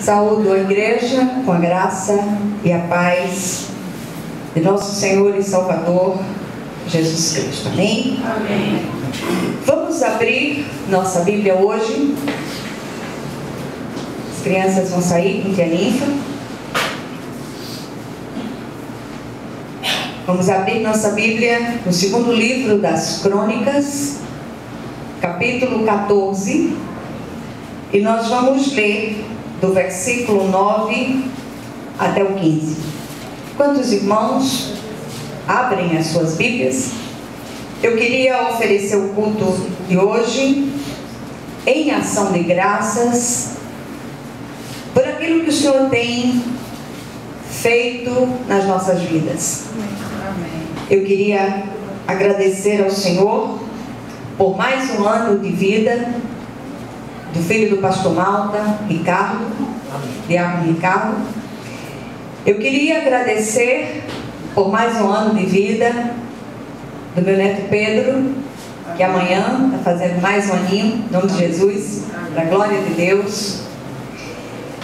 Saúdo a igreja com a graça e a paz de nosso Senhor e Salvador Jesus Cristo. Amém? Amém. Vamos abrir nossa Bíblia hoje. As crianças vão sair com tia Ninfa. Vamos abrir nossa Bíblia no segundo livro das Crônicas, capítulo 14, e nós vamos ler do versículo 9 até o 15. Quantos irmãos abrem as suas Bíblias? Eu queria oferecer o culto de hoje em ação de graças por aquilo que o Senhor tem feito nas nossas vidas. Eu queria agradecer ao Senhor por mais um ano de vida do filho do pastor Malta, Ricardo, diácono Ricardo. Eu queria agradecer por mais um ano de vida do meu neto Pedro, que amanhã está fazendo mais um aninho, em nome de Jesus, para a glória de Deus.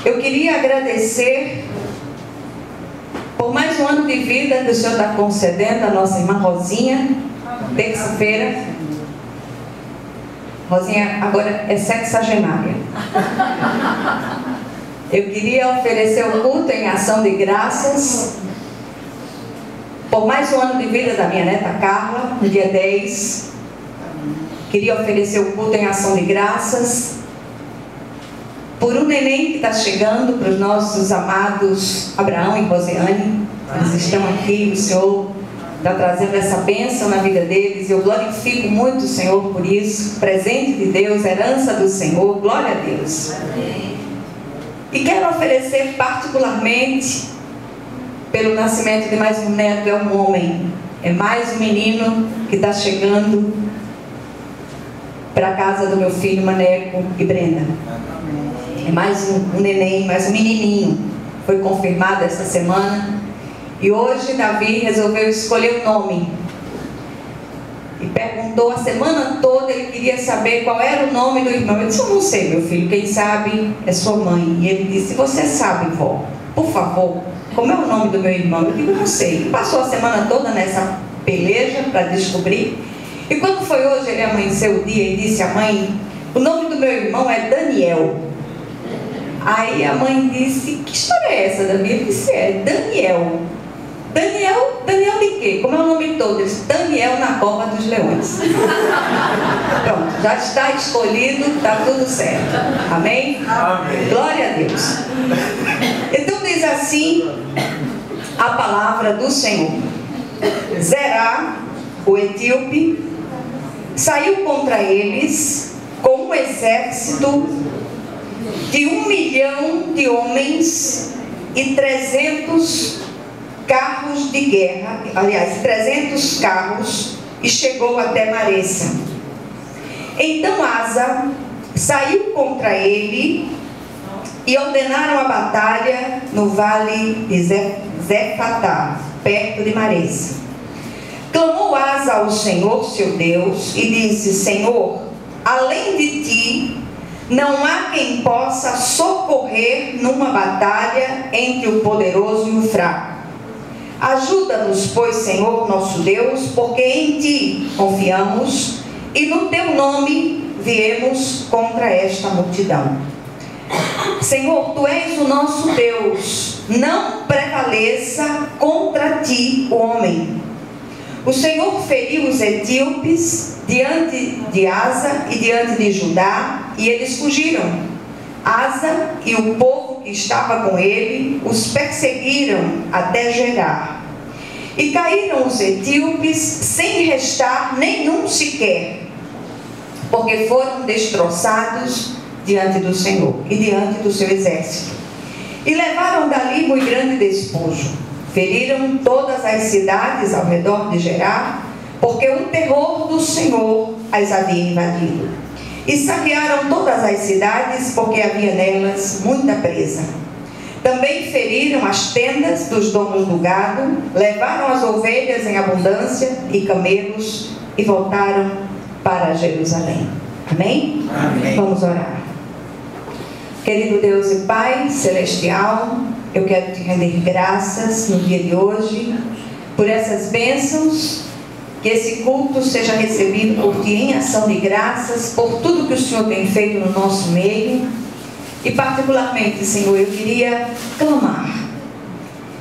Eu queria agradecer por mais um ano de vida que o Senhor está concedendo à nossa irmã Rosinha, terça-feira. Rosinha agora é sexagenária. Eu queria oferecer o culto em ação de graças por mais um ano de vida da minha neta Carla, no dia 10. Queria oferecer o culto em ação de graças por um neném que está chegando para os nossos amados Abraão e Rosiane. Eles estão aqui, o Senhor está trazendo essa bênção na vida deles. Eu glorifico muito o Senhor por isso. Presente de Deus, herança do Senhor, glória a Deus. Amém. E quero oferecer particularmente pelo nascimento de mais um neto. É um homem, é mais um menino que está chegando para a casa do meu filho Maneco e Brenda. É mais um neném, mais um menininho. Foi confirmado essa semana. E hoje Davi resolveu escolher o nome. E perguntou a semana toda, ele queria saber qual era o nome do irmão. Eu disse: eu não sei, meu filho, quem sabe é sua mãe. E ele disse: você sabe, vó, por favor, como é o nome do meu irmão? Eu digo: não sei. Passou a semana toda nessa peleja para descobrir. E quando foi hoje, ele amanheceu o dia e disse à mãe: o nome do meu irmão é Daniel. Aí a mãe disse: que história é essa, Daniel? Ele disse: é Daniel. Daniel de quê? Como é o nome todo? Ele disse: Daniel na cova dos leões. Pronto, já está escolhido, está tudo certo. Amém? Amém. Glória a Deus. Então diz assim a palavra do Senhor: Zerá, o etíope, saiu contra eles com um exército de 1 milhão de homens e 300 carros de guerra, aliás, 300 carros, e chegou até Maressa. Então Asa saiu contra ele e ordenaram a batalha no vale de Zefatá, perto de Maressa. Clamou Asa ao Senhor, seu Deus, e disse: Senhor, além de ti, não há quem possa socorrer numa batalha entre o poderoso e o fraco. Ajuda-nos, pois, Senhor nosso Deus, porque em ti confiamos e no teu nome viemos contra esta multidão. Senhor, tu és o nosso Deus, não prevaleça contra ti o homem. O Senhor feriu os etíopes diante de Asa e diante de Judá, e eles fugiram. Asa e o povo que estava com ele os perseguiram até Gerar. E caíram os etíopes sem restar nenhum sequer, porque foram destroçados diante do Senhor e diante do seu exército. E levaram dali muito grande despojo. Feriram todas as cidades ao redor de Gerar, porque o terror do Senhor as havia invadido. E saquearam todas as cidades, porque havia nelas muita presa. Também feriram as tendas dos donos do gado, levaram as ovelhas em abundância e camelos, e voltaram para Jerusalém. Amém? Amém. Vamos orar. Querido Deus e Pai Celestial, eu quero te render graças no dia de hoje por essas bênçãos, que esse culto seja recebido por Ti em ação de graças, por tudo que o Senhor tem feito no nosso meio. E particularmente, Senhor, eu queria clamar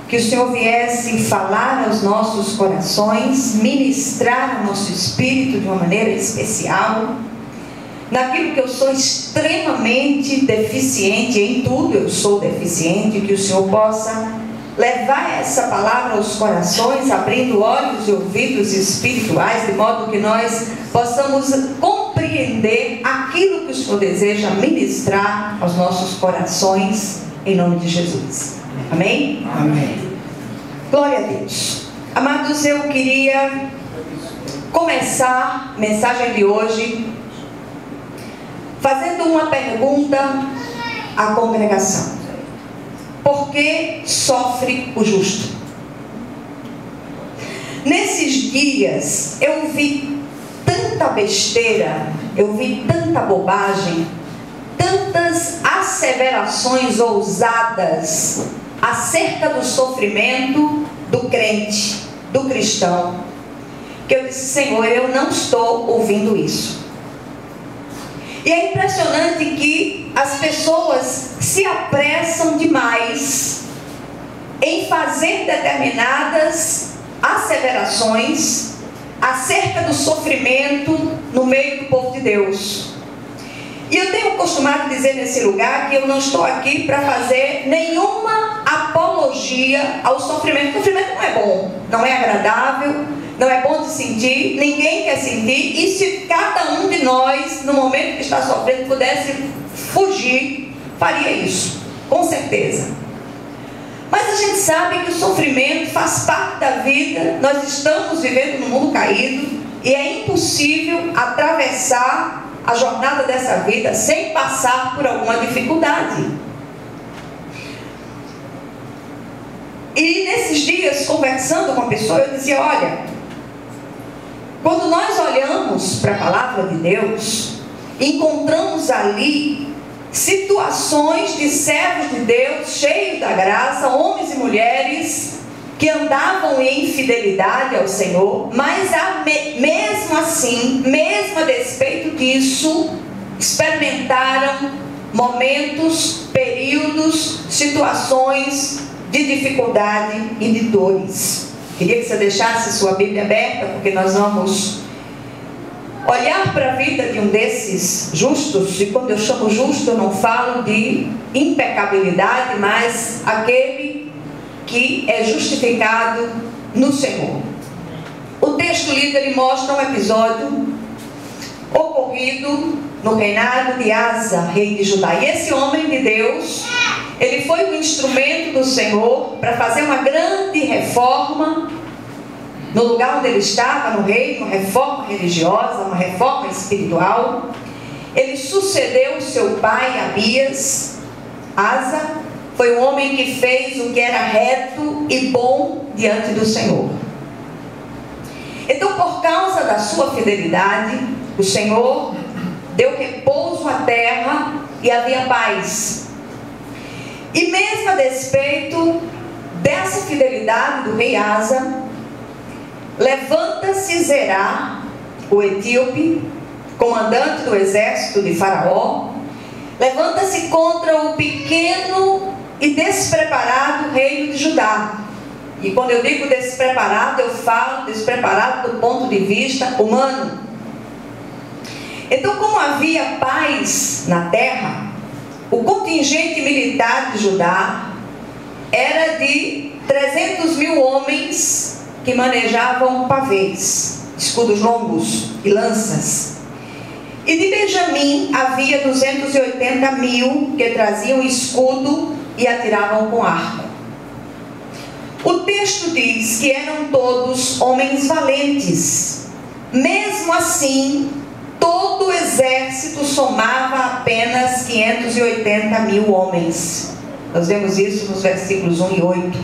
que o Senhor viesse falar aos nossos corações, ministrar ao nosso espírito de uma maneira especial, naquilo que eu sou extremamente deficiente, em tudo eu sou deficiente, que o Senhor possa levar essa palavra aos corações, abrindo olhos e ouvidos espirituais, de modo que nós possamos compreender aquilo que o Senhor deseja ministrar aos nossos corações, em nome de Jesus. Amém? Amém. Glória a Deus. Amados, eu queria começar a mensagem de hoje fazendo uma pergunta à congregação. Por que sofre o justo? Nesses dias eu vi tanta besteira, eu vi tanta bobagem, tantas asseverações ousadas acerca do sofrimento do crente, do cristão, que eu disse: Senhor, eu não estou ouvindo isso. E é impressionante que as pessoas se apressam demais em fazer determinadas asseverações acerca do sofrimento no meio do povo de Deus. E eu tenho costumado dizer nesse lugar que eu não estou aqui para fazer nenhuma apologia ao sofrimento. O sofrimento não é bom, não é agradável, não é bom de sentir, ninguém quer sentir. E se cada um de nós, no momento que está sofrendo, pudesse fugir, faria isso, com certeza. Mas a gente sabe que o sofrimento faz parte da vida. Nós estamos vivendo num mundo caído e é impossível atravessar a jornada dessa vida sem passar por alguma dificuldade. E nesses dias, conversando com a pessoa, eu dizia: olha, quando nós olhamos para a palavra de Deus, encontramos ali situações de servos de Deus, cheios da graça, homens e mulheres que andavam em fidelidade ao Senhor, mas mesmo assim, mesmo a despeito disso, experimentaram momentos, períodos, situações de dificuldade e de dores. Queria que você deixasse sua Bíblia aberta, porque nós vamos olhar para a vida de um desses justos. E quando eu chamo justo, eu não falo de impecabilidade, mas aquele que é justificado no Senhor. O texto lido, ele mostra um episódio ocorrido no reinado de Asa, rei de Judá. E esse homem de Deus, ele foi um instrumento do Senhor para fazer uma grande reforma no lugar onde ele estava, no reino, uma reforma religiosa, uma reforma espiritual. Ele sucedeu seu pai Abias. Asa foi um homem que fez o que era reto e bom diante do Senhor. Então, por causa da sua fidelidade, o Senhor deu repouso à terra e havia paz. E mesmo a despeito dessa fidelidade do rei Asa, levanta-se Zerá, o etíope, comandante do exército de Faraó, levanta-se contra o pequeno e despreparado reino de Judá. E quando eu digo despreparado, eu falo despreparado do ponto de vista humano. Então, como havia paz na terra, o contingente militar de Judá era de 300 mil homens que manejavam pavês, escudos longos e lanças. E de Benjamim havia 280 mil que traziam escudo e atiravam com arco. O texto diz que eram todos homens valentes. Mesmo assim, todo o exército somava apenas 580 mil homens. Nós vemos isso nos versículos 1 e 8.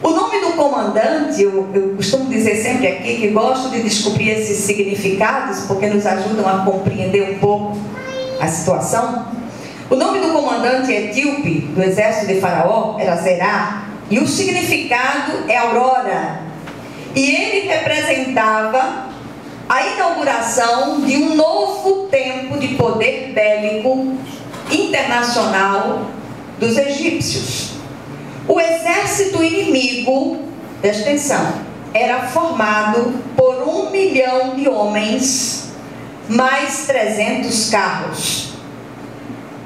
O nome do comandante, eu costumo dizer sempre aqui que gosto de descobrir esses significados, porque nos ajudam a compreender um pouco a situação, o nome do comandante etíope do exército de Faraó era Zerá, e o significado é aurora. E ele representava a inauguração de um novo tempo de poder bélico internacional dos egípcios. O exército inimigo, presta atenção, era formado por 1 milhão de homens, mais 300 carros.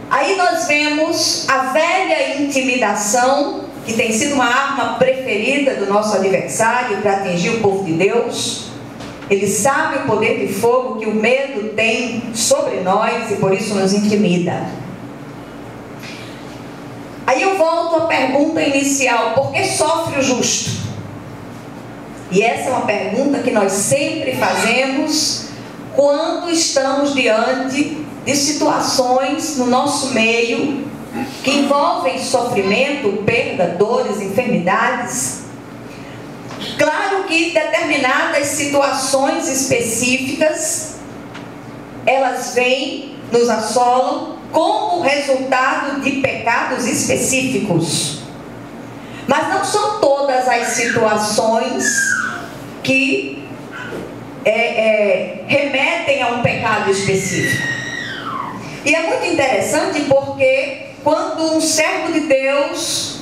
Aí nós vemos a velha intimidação, que tem sido uma arma preferida do nosso adversário para atingir o povo de Deus. Ele sabe o poder de fogo que o medo tem sobre nós e por isso nos intimida. Aí eu volto à pergunta inicial: por que sofre o justo? E essa é uma pergunta que nós sempre fazemos quando estamos diante de situações no nosso meio que envolvem sofrimento, perda, dores, enfermidades. Claro que determinadas situações específicas, elas vêm, nos assolam como resultado de pecados específicos. Mas não são todas as situações que remetem a um pecado específico. E é muito interessante porque quando um servo de Deus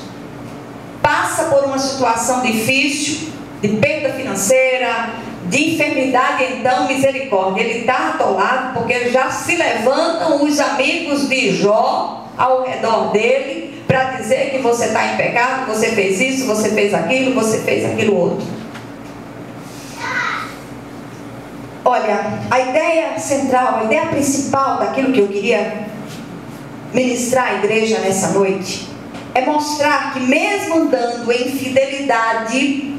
passa por uma situação difícil, de perda financeira, de enfermidade, então misericórdia, ele está atolado porque já se levantam os amigos de Jó ao redor dele para dizer que você está em pecado, você fez isso, você fez aquilo outro. Olha, a ideia central, a ideia principal daquilo que eu queria ministrar à igreja nessa noite é mostrar que mesmo andando em fidelidade,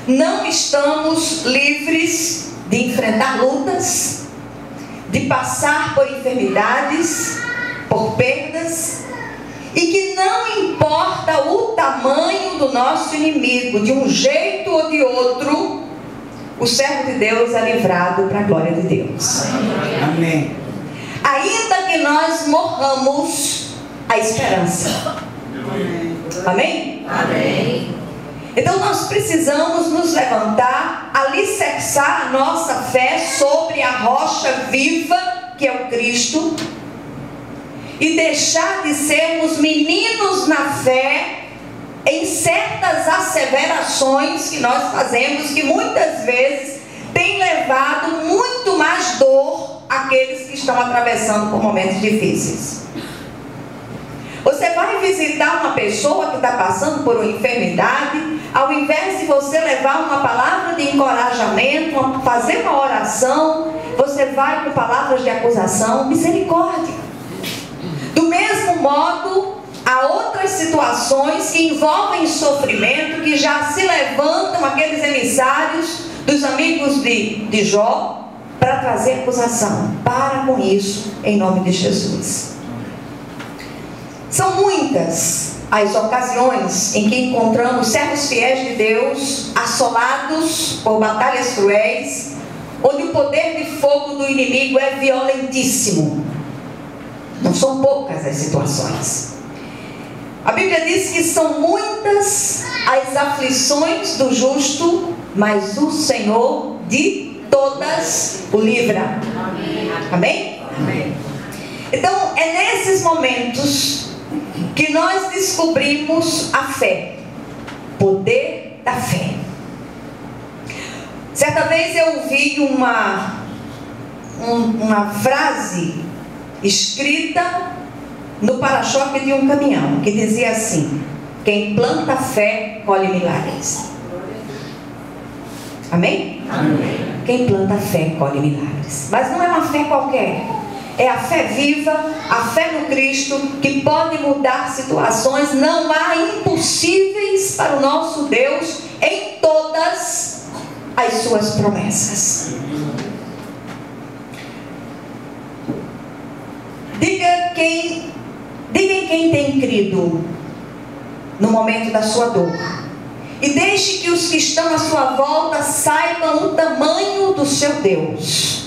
não estamos livres de enfrentar lutas, de passar por enfermidades, por perdas, e que não importa o tamanho do nosso inimigo, de um jeito ou de outro, o servo de Deus é livrado para a glória de Deus. Amém. Ainda que nós morramos, a esperança. Amém? Amém. Então nós precisamos nos levantar, alicerçar a nossa fé sobre a rocha viva, que é o Cristo, e deixar de sermos meninos na fé em certas asseverações que nós fazemos, que muitas vezes tem levado muito mais dor àqueles que estão atravessando por momentos difíceis. Você vai visitar uma pessoa que está passando por uma enfermidade, ao invés de você levar uma palavra de encorajamento, fazer uma oração, você vai com palavras de acusação, misericórdia. Do mesmo modo, há outras situações que envolvem sofrimento, que já se levantam aqueles emissários dos amigos de Jó para trazer acusação. Para com isso, em nome de Jesus. São muitas as ocasiões em que encontramos servos fiéis de Deus assolados por batalhas cruéis, onde o poder de fogo do inimigo é violentíssimo. Não são poucas as situações. A Bíblia diz que são muitas as aflições do justo, mas o Senhor de todas o livra. Amém? Amém? Então é nesses momentos que nós descobrimos a fé, poder da fé. Certa vez eu ouvi uma frase escrita no para-choque de um caminhão, que dizia assim: quem planta fé, colhe milagres. Amém? Amém. Quem planta fé, colhe milagres. Mas não é uma fé qualquer. É a fé viva, a fé no Cristo, que pode mudar situações. Não há impossíveis para o nosso Deus em todas as suas promessas. Diga em quem tem crido no momento da sua dor. E deixe que os que estão à sua volta saibam o tamanho do seu Deus.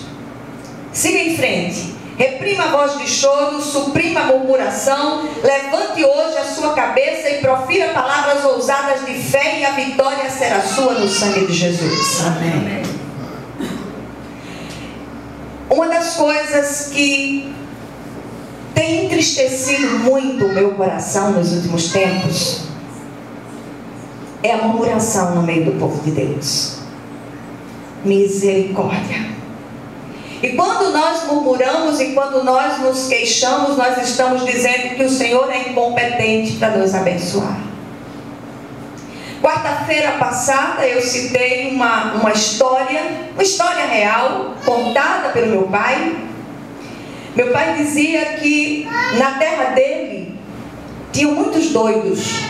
Siga em frente. reprima a voz de choro, suprima a murmuração, levante hoje a sua cabeça e profira palavras ousadas de fé, e a vitória será sua no sangue de Jesus. Amém. Uma das coisas que tem entristecido muito o meu coração nos últimos tempos é a murmuração no meio do povo de Deus. Misericórdia. E quando nós murmuramos e quando nós nos queixamos, nós estamos dizendo que o Senhor é incompetente para nos abençoar. Quarta-feira passada eu citei uma história real, contada pelo meu pai. Meu pai dizia que na terra dele tinham muitos doidos.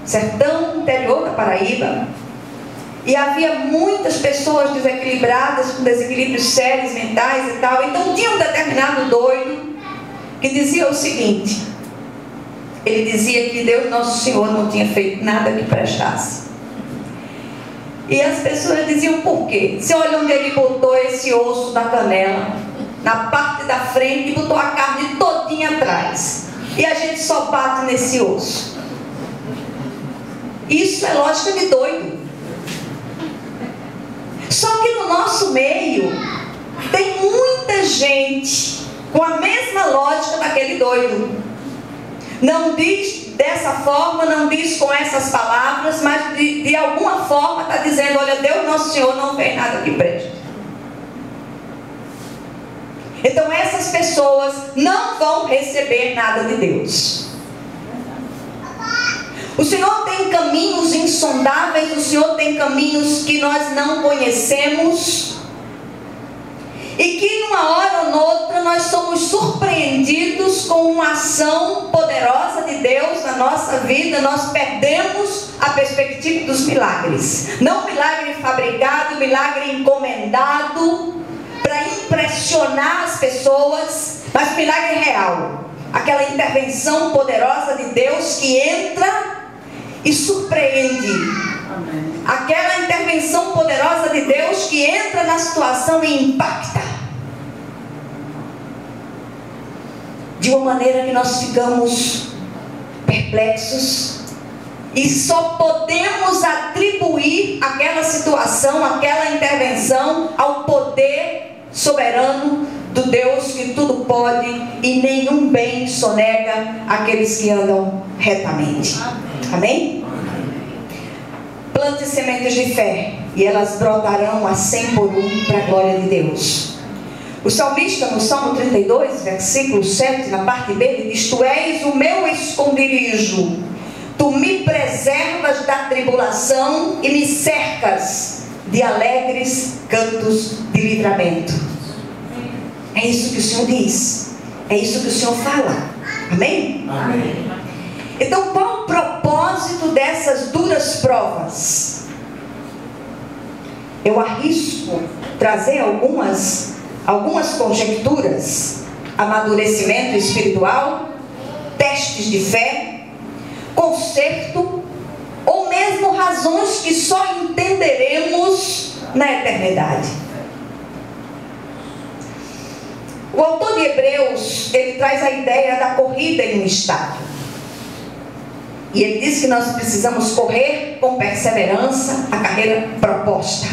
Sertão, interior da Paraíba. E havia muitas pessoas desequilibradas, com desequilíbrios sérios, mentais e tal. Então tinha um determinado doido que dizia o seguinte: ele dizia que Deus Nosso Senhor não tinha feito nada que prestasse. E as pessoas diziam: por quê? Você olha onde ele botou esse osso da canela, na parte da frente, e botou a carne todinha atrás, e a gente só bate nesse osso. Isso é lógica de doido. Só que no nosso meio tem muita gente com a mesma lógica daquele doido. Não diz dessa forma, não diz com essas palavras, mas de alguma forma está dizendo: olha, Deus Nosso Senhor não fez nada que preste. Então essas pessoas não vão receber nada de Deus. O Senhor tem caminhos insondáveis, o Senhor tem caminhos que nós não conhecemos, e que numa hora ou noutra nós somos surpreendidos com uma ação poderosa de Deus na nossa vida. Nós perdemos a perspectiva dos milagres. Não milagre fabricado, milagre encomendado para impressionar as pessoas, mas milagre real. Aquela intervenção poderosa de Deus que entra e surpreende. Amém. Aquela intervenção poderosa de Deus que entra na situação e impacta de uma maneira que nós ficamos perplexos e só podemos atribuir aquela situação, aquela intervenção ao poder soberano do Deus que tudo pode, e nenhum bem sonega aqueles que andam retamente. Amém? Plante sementes de fé e elas brotarão a 100 por 1 para a glória de Deus. O salmista, no Salmo 32, versículo 7, na parte B, ele diz: tu és o meu esconderijo, tu me preservas da tribulação e me cercas de alegres cantos de livramento. É isso que o Senhor diz, é isso que o Senhor fala. Amém? Amém. Então, qual o propósito dessas duras provas? Eu arrisco trazer algumas conjecturas: amadurecimento espiritual, testes de fé, conserto, ou mesmo razões que só entenderemos na eternidade. O autor de Hebreus, ele traz a ideia da corrida em um estádio. E ele diz que nós precisamos correr com perseverança a carreira proposta,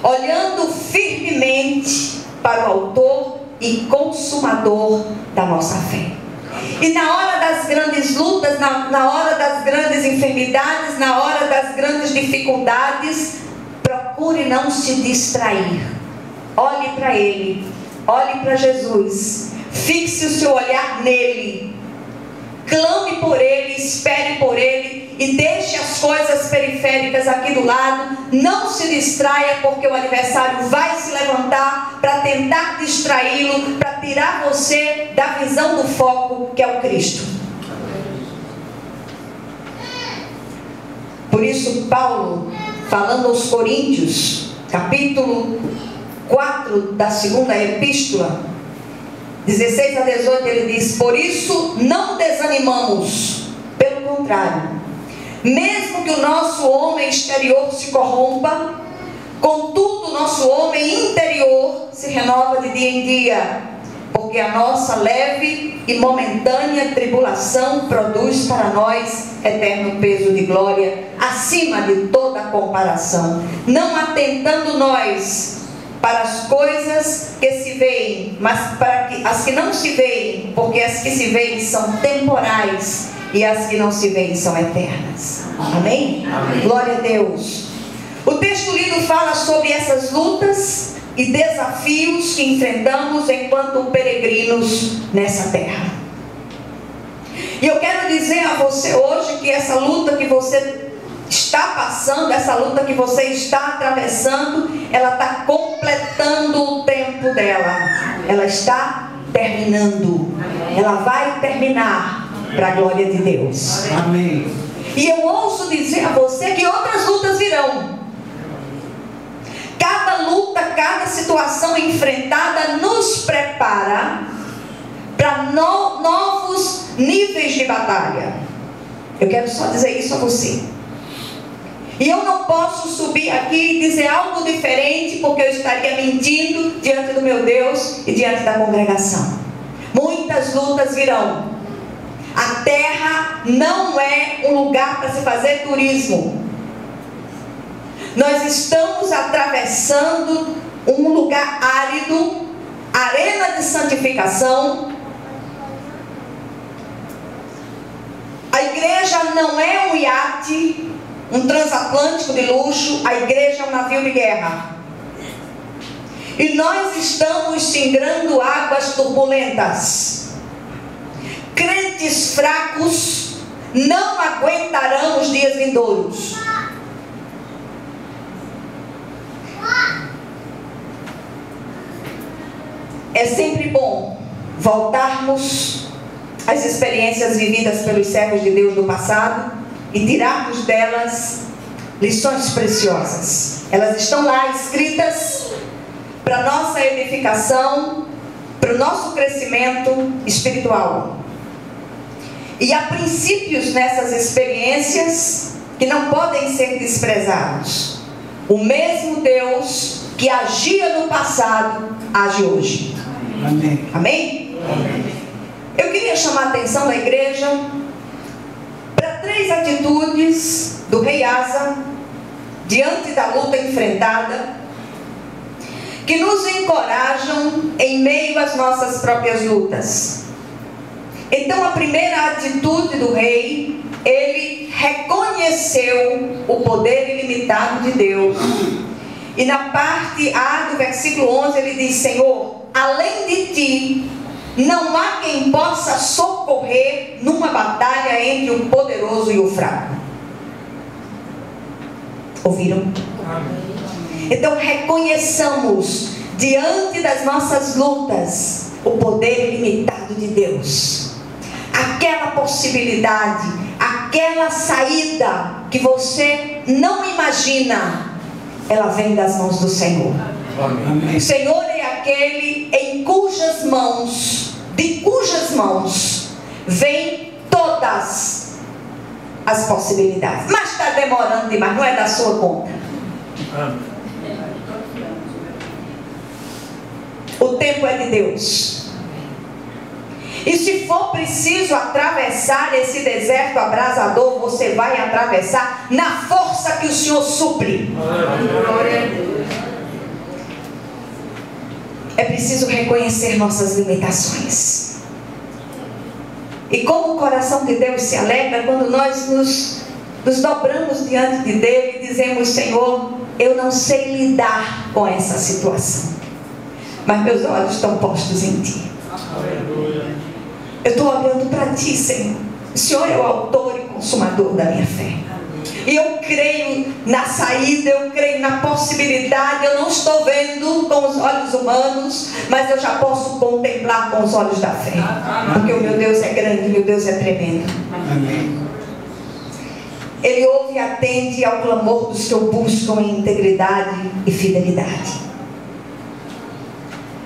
olhando firmemente para o autor e consumador da nossa fé. E na hora das grandes lutas, na hora das grandes enfermidades, na hora das grandes dificuldades, procure não se distrair. Olhe para Ele, olhe para Jesus, fixe o seu olhar nele, clame por Ele, espere por Ele e deixe as coisas periféricas aqui do lado. Não se distraia, porque o adversário vai se levantar para tentar distraí-lo, para tirar você da visão do foco que é o Cristo. Por isso Paulo, falando aos Coríntios, capítulo 4 da segunda epístola, 16 a 18, ele diz: por isso não desanimamos, pelo contrário, mesmo que o nosso homem exterior se corrompa, Contudo, nosso homem interior se renova de dia em dia, porque a nossa leve e momentânea tribulação produz para nós eterno peso de glória, acima de toda comparação, não atentando nós para as coisas que se veem, mas para as que não se veem, porque as que se veem são temporais e as que não se veem são eternas. Amém? Amém. Glória a Deus. O texto lido fala sobre essas lutas e desafios que enfrentamos enquanto peregrinos nessa terra. E eu quero dizer a você hoje que essa luta que você está passando, essa luta que você está atravessando, ela está completando o tempo dela. Ela está terminando. Ela vai terminar para a glória de Deus. Amém. E eu ouço dizer a você que outras lutas virão. Cada luta, cada situação enfrentada nos prepara para novos níveis de batalha. Eu quero só dizer isso a você. E eu não posso subir aqui e dizer algo diferente, porque eu estaria mentindo diante do meu Deus e diante da congregação. Muitas lutas virão. A terra não é um lugar para se fazer turismo. Nós estamos atravessando um lugar árido, arena de santificação. A igreja não é um iate, um transatlântico de luxo. A igreja é um navio de guerra. E nós estamos singrando águas turbulentas. Crentes fracos não aguentarão os dias vindouros. É sempre bom voltarmos às experiências vividas pelos servos de Deus do passado e tirarmos delas lições preciosas. Elas estão lá escritas para nossa edificação, para o nosso crescimento espiritual. E há princípios nessas experiências que não podem ser desprezados. O mesmo Deus que agia no passado, age hoje. Amém. Amém? Eu queria chamar a atenção da igreja para 3 atitudes do rei Asa diante da luta enfrentada, que nos encorajam em meio às nossas próprias lutas. Então, a primeira atitude do rei, ele reconheceu o poder ilimitado de Deus. E na parte A do versículo 11 ele diz: Senhor, além de ti, não há quem possa socorrer numa batalha entre o poderoso e o fraco. Ouviram? Então reconheçamos diante das nossas lutas o poder ilimitado de Deus. Aquela possibilidade, aquela saída que você não imagina, ela vem das mãos do Senhor. Amém. O Senhor é aquele em cujas mãos, de cujas mãos, vêm todas as possibilidades. Mas está demorando demais, não é da sua conta. O tempo é de Deus. E se for preciso atravessar esse deserto abrasador, você vai atravessar na força que o Senhor supre. É preciso reconhecer nossas limitações. E como o coração de Deus se alegra quando nós nos dobramos diante de Deus e dizemos: Senhor, eu não sei lidar com essa situação, mas meus olhos estão postos em Ti. Eu estou olhando para Ti, Senhor. O Senhor é o autor e consumador da minha fé. E eu creio na saída, eu creio na possibilidade. Eu não estou vendo com os olhos humanos, mas eu já posso contemplar com os olhos da fé. Porque o meu Deus é grande, o meu Deus é tremendo. Amém. Ele ouve e atende ao clamor dos que o buscam em integridade e fidelidade.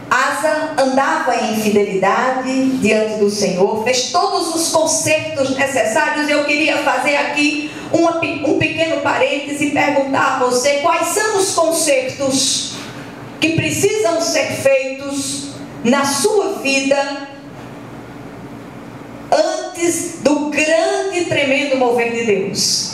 Asa andava em fidelidade diante do Senhor, fez todos os consertos necessários. Eu queria fazer aqui um pequeno parêntese e perguntar a você quais são os consertos que precisam ser feitos na sua vida antes do grande e tremendo mover de Deus.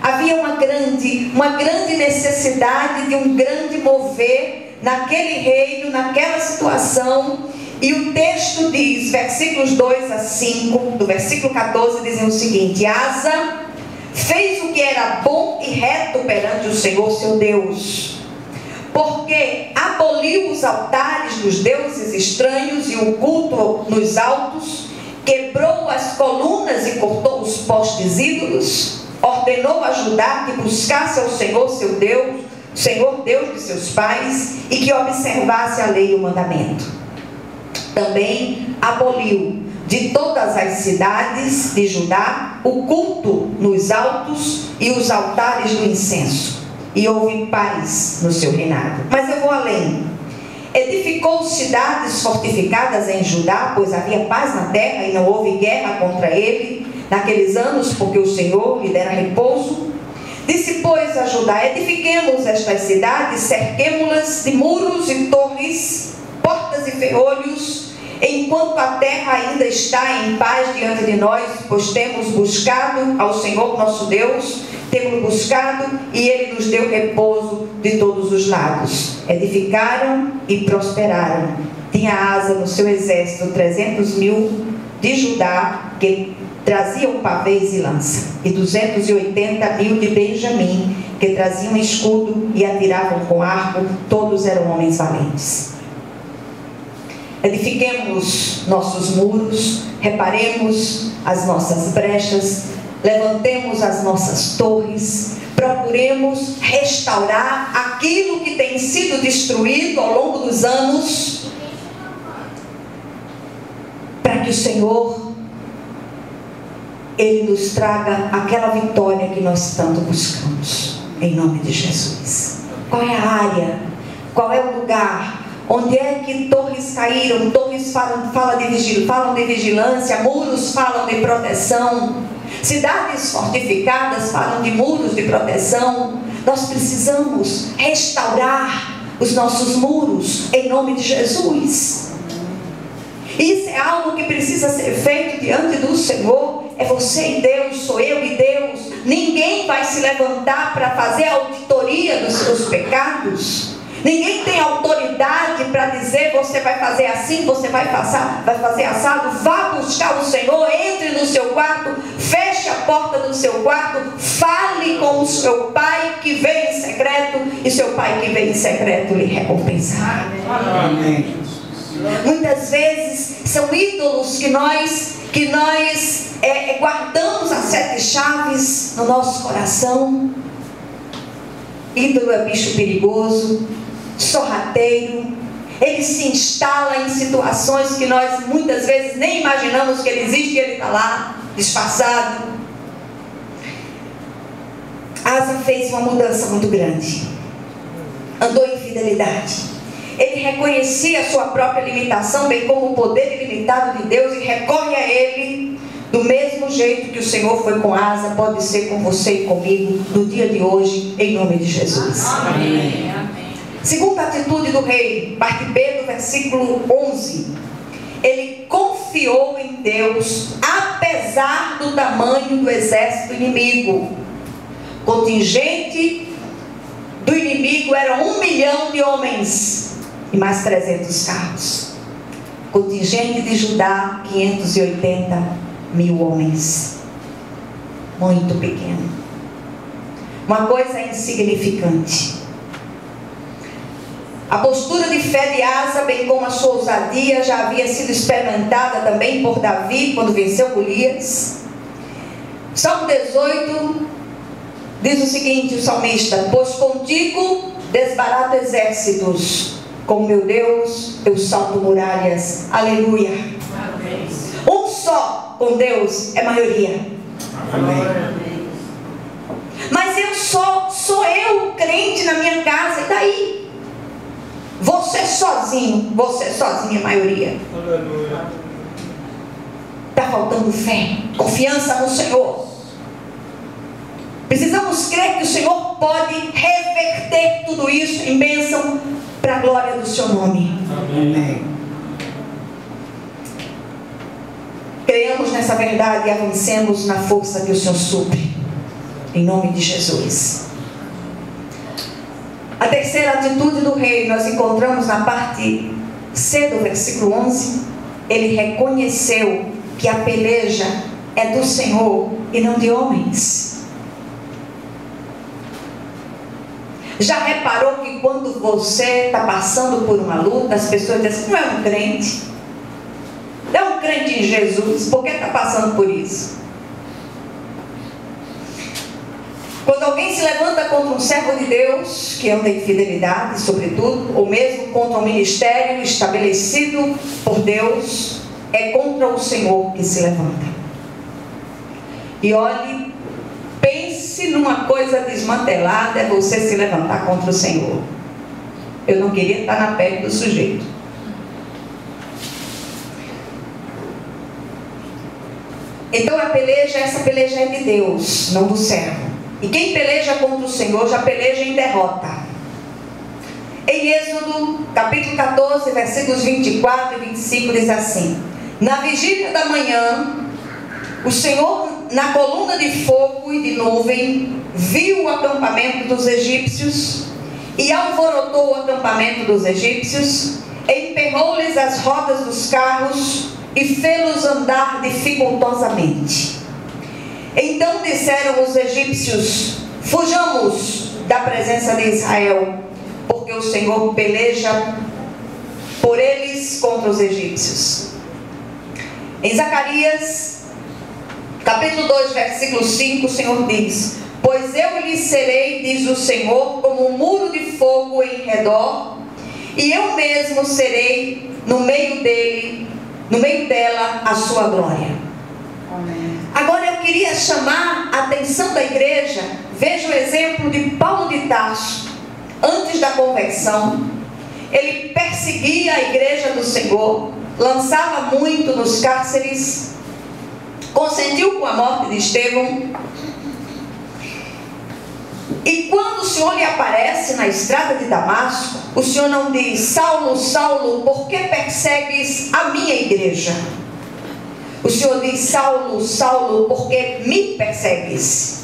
Havia uma grande necessidade de um grande mover naquele reino, naquela situação. E o texto diz, versículos 2 a 5, do versículo 14, dizem o seguinte: Asa fez o que era bom e reto perante o Senhor seu Deus, porque aboliu os altares dos deuses estranhos e o culto nos altos, quebrou as colunas e cortou os postes ídolos, ordenou a Judá que buscasse ao Senhor seu Deus, Senhor Deus de seus pais, e que observasse a lei e o mandamento. Também aboliu de todas as cidades de Judá o culto nos altos e os altares do incenso, e houve paz no seu reinado. Mas eu vou além. Edificou cidades fortificadas em Judá, pois havia paz na terra e não houve guerra contra ele naqueles anos, porque o Senhor lhe dera repouso. Disse, pois, a Judá: edifiquemos estas cidades, cerquemo-las de muros e torres, portas e ferrolhos, enquanto a terra ainda está em paz diante de nós, pois temos buscado ao Senhor nosso Deus, temos buscado e Ele nos deu repouso de todos os lados. Edificaram e prosperaram. Tinha Asa no seu exército 300.000 de Judá, que traziam pavês e lança, e 280.000 de Benjamim, que traziam escudo e atiravam com arco. Todos eram homens valentes. Edifiquemos nossos muros, reparemos as nossas brechas, levantemos as nossas torres, procuremos restaurar aquilo que tem sido destruído ao longo dos anos, para que o Senhor, Ele nos traga aquela vitória que nós tanto buscamos, em nome de Jesus. Qual é a área? Qual é o lugar? Onde é que torres caíram? Torres falam de vigilância, muros falam de proteção, cidades fortificadas falam de muros de proteção. Nós precisamos restaurar os nossos muros, em nome de Jesus. Isso é algo que precisa ser feito diante do Senhor. É você e Deus, sou eu e Deus. Ninguém vai se levantar para fazer a auditoria dos seus pecados. Ninguém tem autoridade para dizer: você vai fazer assim, você vai fazer assado. Vá buscar o Senhor, entre no seu quarto, feche a porta do seu quarto, fale com o seu Pai que vem em secreto, e seu Pai que vem em secreto lhe recompensará. Amém. Muitas vezes são ídolos que nós guardamos as 7 chaves no nosso coração. Ídolo é bicho perigoso, sorrateiro. Ele se instala em situações que nós muitas vezes nem imaginamos que ele existe, e ele está lá, disfarçado. Asa fez uma mudança muito grande. Andou em fidelidade. Ele reconhecia a sua própria limitação, bem como o poder ilimitado de Deus, e recorre a Ele. Do mesmo jeito que o Senhor foi com Asa, pode ser com você e comigo no dia de hoje, em nome de Jesus. Amém. Segunda atitude do rei, parte B do versículo 11. Ele confiou em Deus, apesar do tamanho do exército inimigo. Contingente do inimigo era 1 milhão de homens e mais 300 carros. Contingente de Judá, 580.000 homens. Muito pequeno. Uma coisa insignificante. A postura de fé de Asa, bem como a sua ousadia, já havia sido experimentada também por Davi quando venceu Golias. Salmo 18 diz o seguinte, o salmista: pois contigo desbarato exércitos, com meu Deus eu salto muralhas. Aleluia. Amém. Um só com Deus é maioria. Amém. Mas sou eu crente na minha casa, e daí? Você sozinho, a maioria. Está faltando fé, confiança no Senhor. Precisamos crer que o Senhor pode reverter tudo isso em bênção para a glória do seu nome. Amém. Creiamos nessa verdade e avancemos na força que o Senhor supre. Em nome de Jesus. A terceira atitude do rei nós encontramos na parte C do versículo 11. Ele reconheceu que a peleja é do Senhor e não de homens. Já reparou que quando você está passando por uma luta, as pessoas dizem, não é um crente? Não é um crente em Jesus, por que está passando por isso? Quando alguém se levanta contra um servo de Deus, que anda em fidelidade, sobretudo, ou mesmo contra um ministério estabelecido por Deus, é contra o Senhor que se levanta. E olhe, pense numa coisa desmantelada, é você se levantar contra o Senhor. Eu não queria estar na pele do sujeito. Então essa peleja é de Deus, não do servo. E quem peleja contra o Senhor já peleja em derrota. Em Êxodo, capítulo 14, versículos 24 e 25, diz assim: na vigília da manhã, o Senhor, na coluna de fogo e de nuvem, viu o acampamento dos egípcios e alvorotou o acampamento dos egípcios, emperrou-lhes as rodas dos carros e fê-los andar dificultosamente. Então disseram os egípcios: fujamos da presença de Israel, porque o Senhor peleja por eles contra os egípcios. Em Zacarias, capítulo 2, versículo 5, o Senhor diz: pois eu lhes serei, diz o Senhor, como um muro de fogo em redor, e eu mesmo serei no meio dela a sua glória. Amém. Agora eu queria chamar a atenção da igreja. Veja o exemplo de Paulo de Tarso. Antes da conversão, ele perseguia a igreja do Senhor, lançava muito nos cárceres, consentiu com a morte de Estevão. E quando o Senhor lhe aparece na estrada de Damasco, o Senhor não diz: Saulo, Saulo, por que persegues a minha igreja? O Senhor diz: Saulo, Saulo, por que me persegues?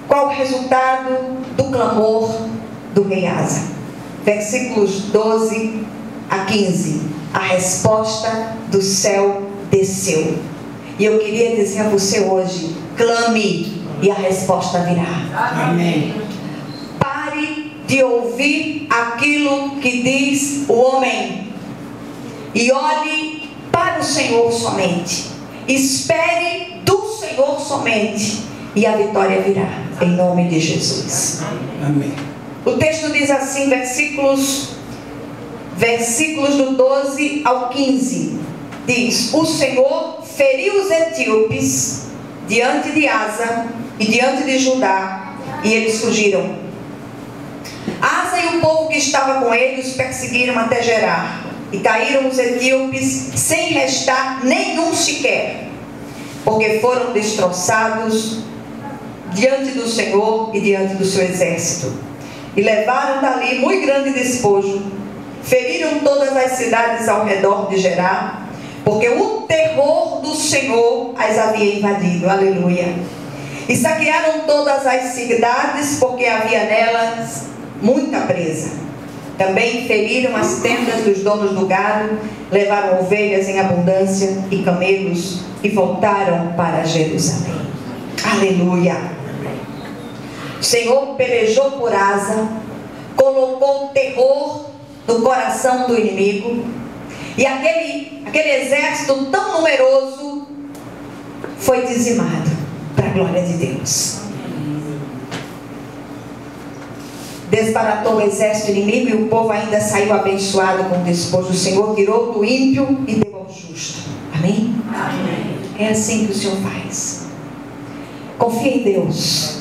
Qual o resultado do clamor do rei Asa? Versículos 12 a 15. A resposta do céu desceu. E eu queria dizer a você hoje: clame e a resposta virá. Amém. Pare de ouvir aquilo que diz o homem e olhe para o Senhor somente. Espere do Senhor somente e a vitória virá, em nome de Jesus. Amém. O texto diz assim, versículos do 12 ao 15, diz: o Senhor feriu os etíopes diante de Asa e diante de Judá, e eles fugiram. Asa e o povo que estava com ele os perseguiram até Gerar, e caíram os etíopes sem restar nenhum sequer, porque foram destroçados diante do Senhor e diante do seu exército. E levaram dali muito grande despojo, feriram todas as cidades ao redor de Gerar, porque o terror do Senhor as havia invadido. Aleluia. E saquearam todas as cidades, porque havia nelas muita presa. Também feriram as tendas dos donos do gado, levaram ovelhas em abundância e camelos, e voltaram para Jerusalém. Aleluia. O Senhor pelejou por Asa, colocou terror no coração do inimigo, e aquele exército tão numeroso foi dizimado para a glória de Deus. Desbaratou o exército inimigo e o povo ainda saiu abençoado com o despojo. O Senhor tirou do ímpio e deu ao justo. Amém? Amém. É assim que o Senhor faz. Confia em Deus.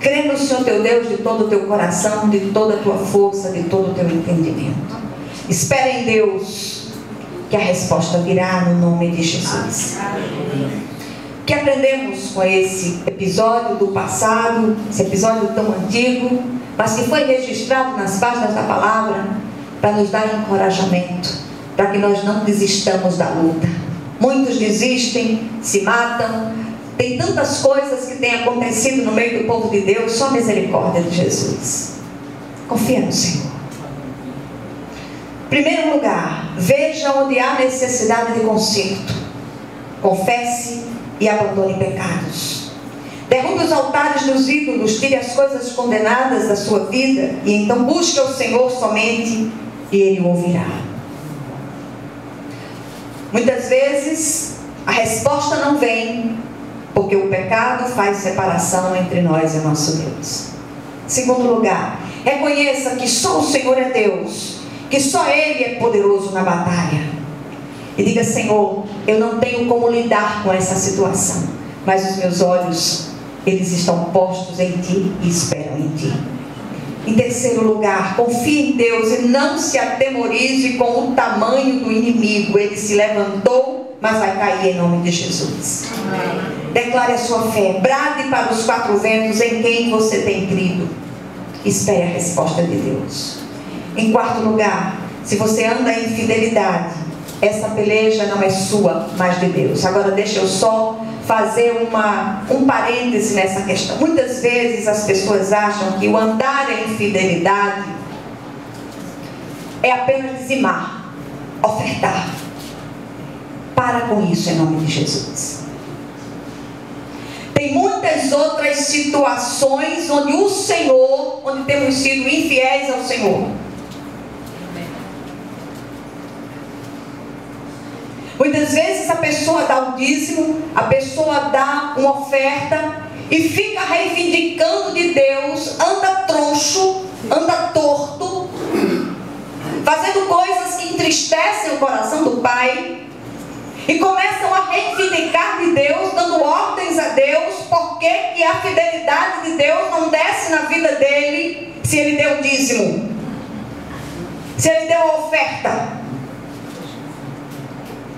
Crê no Senhor teu Deus de todo o teu coração, de toda a tua força, de todo o teu entendimento. Espera em Deus, que a resposta virá no nome de Jesus. O que aprendemos com esse episódio do passado, esse episódio tão antigo, mas que foi registrado nas páginas da palavra, para nos dar encorajamento, para que nós não desistamos da luta. Muitos desistem, se matam. Tem tantas coisas que têm acontecido no meio do povo de Deus, só a misericórdia de Jesus. Confia no Senhor. Em primeiro lugar, veja onde há necessidade de conserto. Confesse e abandone pecados. Derrube os altares dos ídolos, tire as coisas condenadas da sua vida e então busque o Senhor somente e Ele o ouvirá. Muitas vezes a resposta não vem porque o pecado faz separação entre nós e o nosso Deus. Segundo lugar, reconheça que só o Senhor é Deus, que só Ele é poderoso na batalha. E diga: Senhor, eu não tenho como lidar com essa situação, mas os meus olhos, eles estão postos em Ti e esperam em Ti. Em terceiro lugar, confie em Deus e não se atemorize com o tamanho do inimigo. Ele se levantou, mas vai cair em nome de Jesus. Amém. Declare a sua fé, brade para os quatro ventos em quem você tem crido. Espere a resposta de Deus. Em quarto lugar, se você anda em fidelidade, essa peleja não é sua, mas de Deus. Agora deixa eu só fazer um parêntese nessa questão. Muitas vezes as pessoas acham que o andar em fidelidade é apenas dizimar, ofertar. Para com isso em nome de Jesus. Tem muitas outras situações onde o Senhor, onde temos sido infiéis ao Senhor. Muitas vezes a pessoa dá o dízimo, a pessoa dá uma oferta e fica reivindicando de Deus, anda troncho, anda torto, fazendo coisas que entristecem o coração do Pai e começam a reivindicar de Deus, dando ordens a Deus, porque que a fidelidade de Deus não desce na vida dele se ele deu o dízimo, se ele deu a oferta.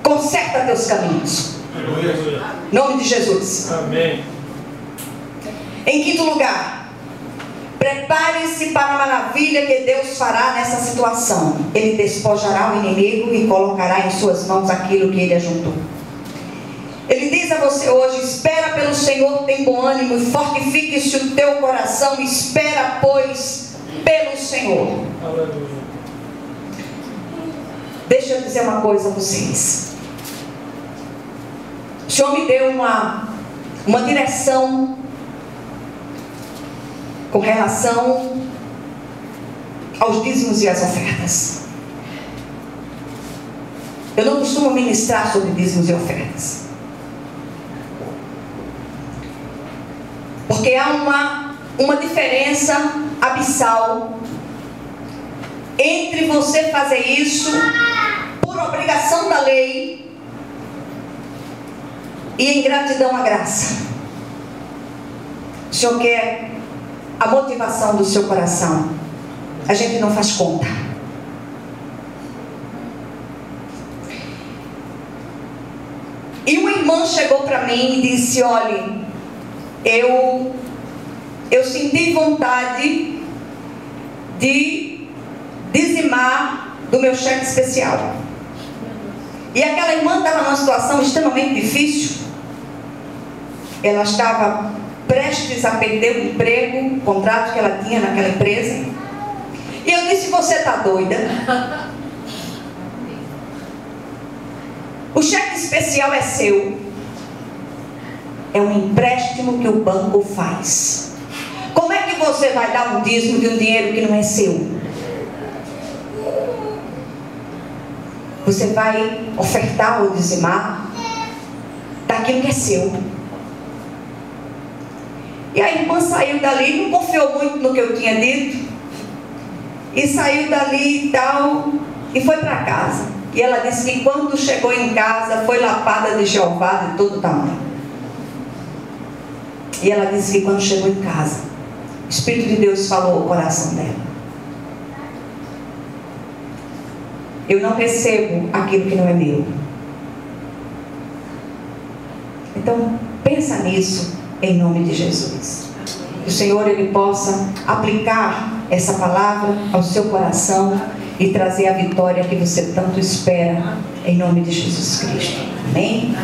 Conserta teus caminhos. Em nome de Jesus. Amém. Em quinto lugar, prepare-se para a maravilha que Deus fará nessa situação. Ele despojará o inimigo e colocará em suas mãos aquilo que ele ajuntou. Ele diz a você hoje: espera pelo Senhor, tem bom ânimo e fortifique-se o teu coração. Espera, pois, pelo Senhor. Aleluia. Deixa eu dizer uma coisa a vocês. O Senhor me deu uma direção com relação aos dízimos e às ofertas. Eu não costumo ministrar sobre dízimos e ofertas, porque há uma diferença abissal entre você fazer isso por obrigação da lei e em gratidão à graça. O Senhor quer a motivação do seu coração. A gente não faz conta. E uma irmã chegou para mim e disse: olhe, eu senti vontade de dizimar do meu cheque especial. E aquela irmã estava numa situação extremamente difícil. Ela estava prestes a perder o emprego, o contrato que ela tinha naquela empresa. E eu disse: você está doida? O cheque especial é seu. É um empréstimo que o banco faz. Como é que você vai dar um dízimo de um dinheiro que não é seu? Você vai ofertar ou dizimar daquilo que é seu. E a irmã saiu dali, não confiou muito no que eu tinha dito, e saiu dali e tal, e foi para casa. E ela disse que quando chegou em casa, foi lapada de Jeová de todo tamanho. E ela disse que quando chegou em casa, Espírito de Deus falou ao coração dela. Eu não recebo aquilo que não é meu. Então, pensa nisso em nome de Jesus. Que o Senhor, Ele possa aplicar essa palavra ao seu coração e trazer a vitória que você tanto espera, em nome de Jesus Cristo. Amém?